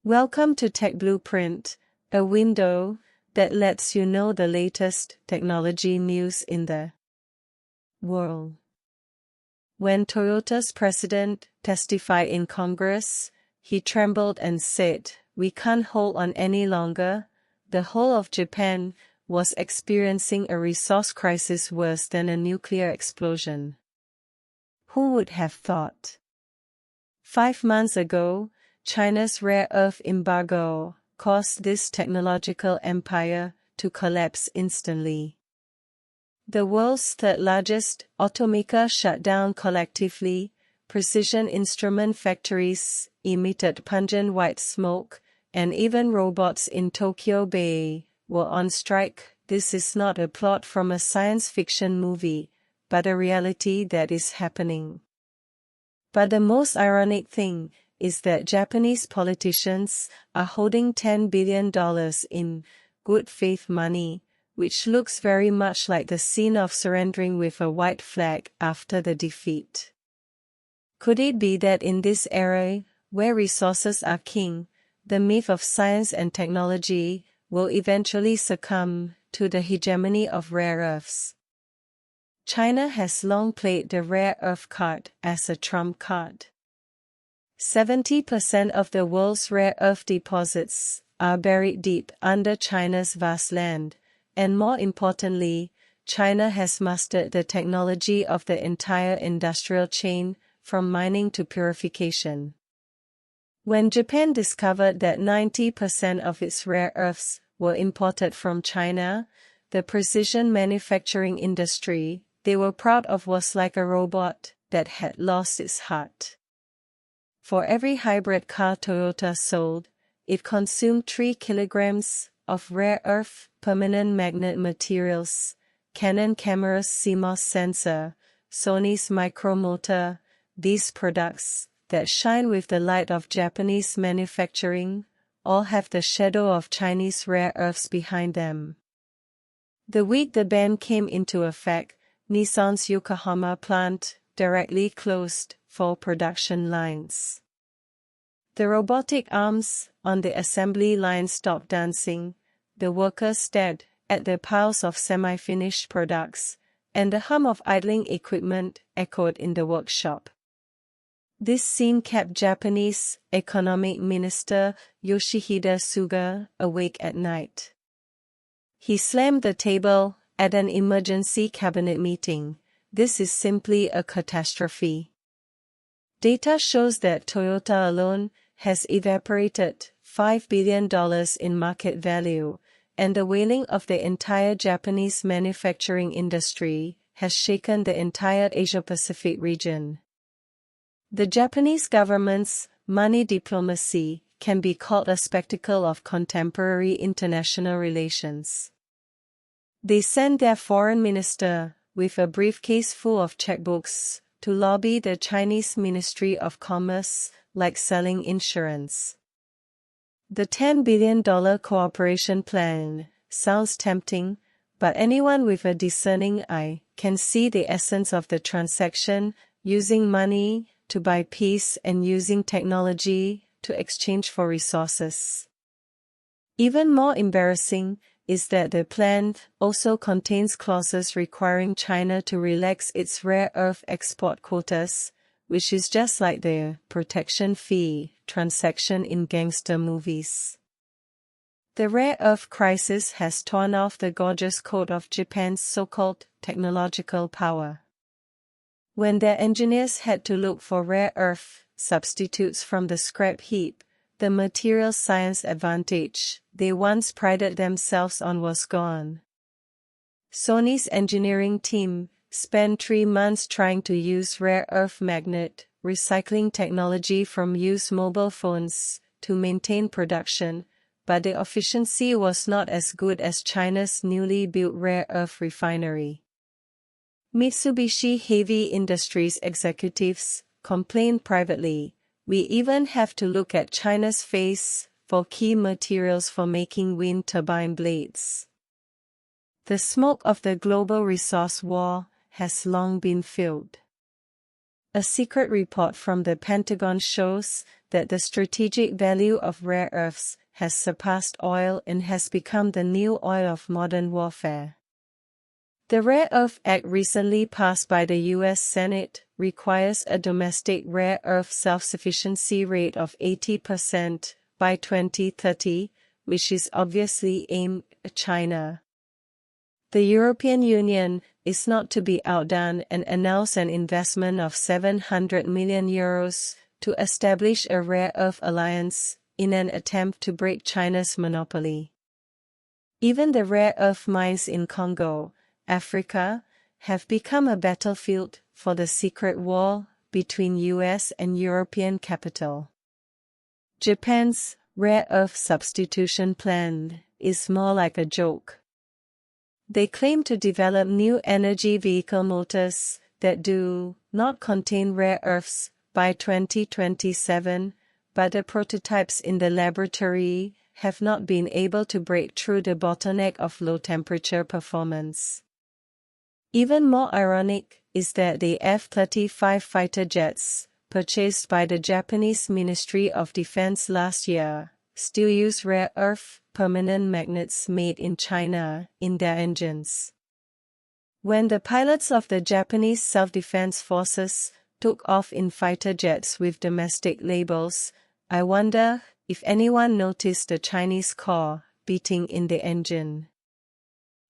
Welcome to Tech Blueprint, a window that lets you know the latest technology news in the world. When Toyota's president testified in Congress, he trembled and said, "We can't hold on any longer." The whole of Japan was experiencing a resource crisis worse than a nuclear explosion. Who would have thought? 5 months ago, China's rare earth embargo caused this technological empire to collapse instantly. The world's third-largest automaker shut down collectively, precision instrument factories emitted pungent white smoke, and even robots in Tokyo Bay were on strike. This is not a plot from a science fiction movie, but a reality that is happening. But the most ironic thing is that Japanese politicians are holding $10 billion in good faith money, which looks very much like the scene of surrendering with a white flag after the defeat. Could it be that in this era, where resources are king, the myth of science and technology will eventually succumb to the hegemony of rare earths? China has long played the rare earth card as a trump card. 70% of the world's rare earth deposits are buried deep under China's vast land, and more importantly, China has mastered the technology of the entire industrial chain, from mining to purification. When Japan discovered that 90% of its rare earths were imported from China, the precision manufacturing industry they were proud of was like a robot that had lost its heart. For every hybrid car Toyota sold, it consumed 3 kilograms of rare earth permanent magnet materials, Canon camera's CMOS sensor, Sony's micromotor. These products, that shine with the light of Japanese manufacturing, all have the shadow of Chinese rare earths behind them. The week the ban came into effect, Nissan's Yokohama plant directly closed 4 production lines. The robotic arms on the assembly line stopped dancing, the workers stared at the piles of semi-finished products, and the hum of idling equipment echoed in the workshop. This scene kept Japanese Economic Minister Yoshihide Suga awake at night. He slammed the table at an emergency cabinet meeting. "This is simply a catastrophe. Data shows that Toyota alone has evaporated $5 billion in market value, and the wailing of the entire Japanese manufacturing industry has shaken the entire Asia-Pacific region." The Japanese government's money diplomacy can be called a spectacle of contemporary international relations. They sent their foreign minister with a briefcase full of checkbooks to lobby the Chinese Ministry of Commerce, like selling insurance. The $10 billion cooperation plan sounds tempting, but anyone with a discerning eye can see the essence of the transaction: using money to buy peace and using technology to exchange for resources. Even more embarrassing is that the plan also contains clauses requiring China to relax its rare earth export quotas, which is just like the protection fee transaction in gangster movies. The rare earth crisis has torn off the gorgeous coat of Japan's so-called technological power. When their engineers had to look for rare earth substitutes from the scrap heap, the material science advantage they once prided themselves on was gone. Sony's engineering team spent 3 months trying to use rare earth magnet recycling technology from used mobile phones to maintain production, but the efficiency was not as good as China's newly built rare earth refinery. Mitsubishi Heavy Industries executives complained privately, "We even have to look at China's face for key materials for making wind turbine blades." The smoke of the global resource war has long been filled. A secret report from the Pentagon shows that the strategic value of rare earths has surpassed oil and has become the new oil of modern warfare. The Rare Earth Act recently passed by the U.S. Senate requires a domestic rare earth self-sufficiency rate of 80% by 2030, which is obviously aimed at China. The European Union is not to be outdone and announced an investment of €700 million to establish a rare earth alliance in an attempt to break China's monopoly. Even the rare earth mines in Congo, Africa, have become a battlefield for the secret war between US and European capital. Japan's rare earth substitution plan is more like a joke. They claim to develop new energy vehicle motors that do not contain rare earths by 2027, but the prototypes in the laboratory have not been able to break through the bottleneck of low-temperature performance. Even more ironic is that the F-35 fighter jets, purchased by the Japanese Ministry of Defense last year, still use rare earth permanent magnets made in China in their engines. When the pilots of the Japanese self-defense forces took off in fighter jets with domestic labels, I wonder if anyone noticed the Chinese core beating in the engine.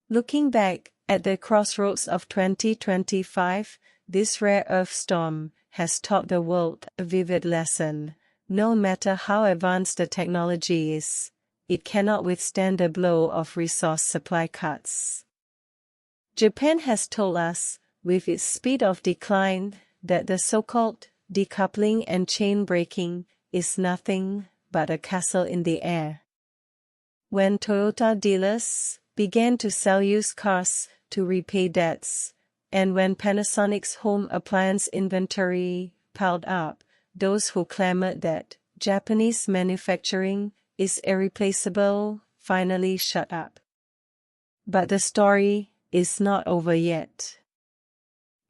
Looking back at the crossroads of 2025, this rare earth storm has taught the world a vivid lesson. No matter how advanced the technology is, it cannot withstand the blow of resource supply cuts. Japan has told us, with its speed of decline, that the so-called decoupling and chain breaking is nothing but a castle in the air. When Toyota dealers began to sell used cars to repay debts, and when Panasonic's home appliance inventory piled up, those who clamored that Japanese manufacturing is irreplaceable finally shut up. But the story is not over yet.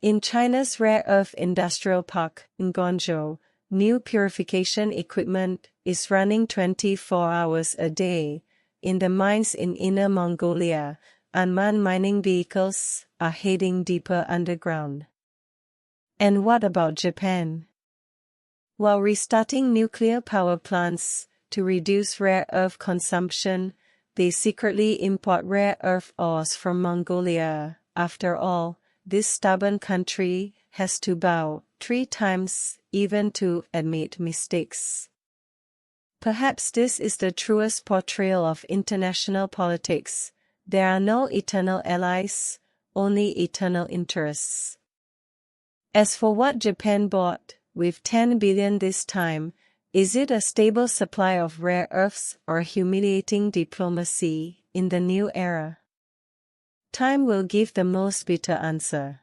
In China's rare earth industrial park in Guangzhou, new purification equipment is running 24 hours a day. In the mines in Inner Mongolia, unmanned mining vehicles are heading deeper underground. And what about Japan? While restarting nuclear power plants to reduce rare earth consumption, they secretly import rare earth ores from Mongolia. After all, this stubborn country has to bow 3 times even to admit mistakes. Perhaps this is the truest portrayal of international politics. There are no eternal allies, only eternal interests. As for what Japan bought, with 10 billion this time, is it a stable supply of rare earths or humiliating diplomacy in the new era? Time will give the most bitter answer.